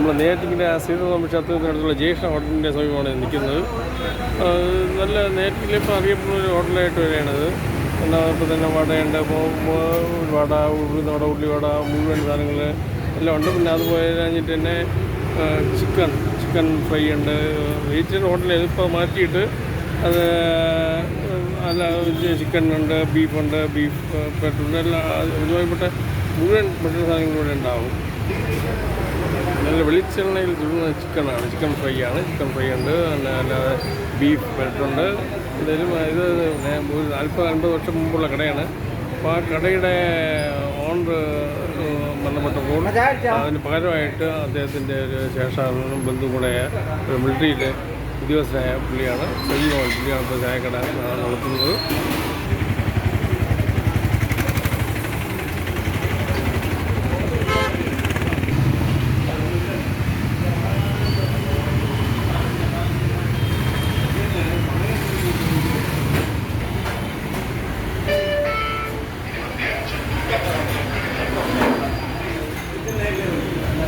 നമ്മൾ നേരത്തിൻ്റെ ശ്രീധർമ്മ ക്ഷേത്രത്തിനടുത്തുള്ള ജ്യേഷ്ഠ ഹോട്ടലിൻ്റെ സമീപമാണ് നിൽക്കുന്നത്. നല്ല നേരത്തിൽ ഇപ്പോൾ അറിയപ്പെടുന്ന ഒരു ഹോട്ടലായിട്ട് വരികയാണത്. ഇപ്പോൾ തന്നെ വടയുണ്ട്, വട, ഉഴുന്നവട, ഉള്ളിവട, മുഴുവൻ സാധനങ്ങൾ എല്ലാം ഉണ്ട്. പിന്നെ അതുപോലെ കഴിഞ്ഞിട്ട് തന്നെ ചിക്കൻ ഫ്രൈ ഉണ്ട്. വെജിറ്റേറിയൻ ഹോട്ടലിൽ ഇപ്പോൾ മാറ്റിയിട്ട് അത് അല്ല ചിക്കൻ ഉണ്ട്, ബീഫുണ്ട്, ബീഫ് പെട്ടുണ്ട്, എല്ലാം ഇതുമായിപ്പെട്ട മുഴുവൻ ഭക്ഷണ സാധനങ്ങളിലൂടെ ഉണ്ടാവും. നല്ല വെളിച്ചെണ്ണയിൽ ചുടുന്ന ചിക്കനാണ്, ചിക്കൻ ഫ്രൈ ആണ്. ചിക്കൻ ഫ്രൈ ഉണ്ട്, അല്ലാതെ ബീഫ് പെട്ടുണ്ട്. എന്തായാലും ഇത് ഒരു 40-50 വർഷം മുമ്പുള്ള കടയാണ്. അപ്പോൾ ആ കടയുടെ ഓണർ ബന്ധപ്പെട്ടപ്പോൾ അതിന് പകരമായിട്ട് അദ്ദേഹത്തിൻ്റെ ഒരു ശേഷാവനും ബന്ധുവും കൂടെ ഒരു മിലിറ്ററിയിലെ ഉദ്യോഗസ്ഥനായ പുള്ളിയാണ്. പുള്ളിയാണ് ഇപ്പോൾ ചായക്കട നടത്തുന്നത്.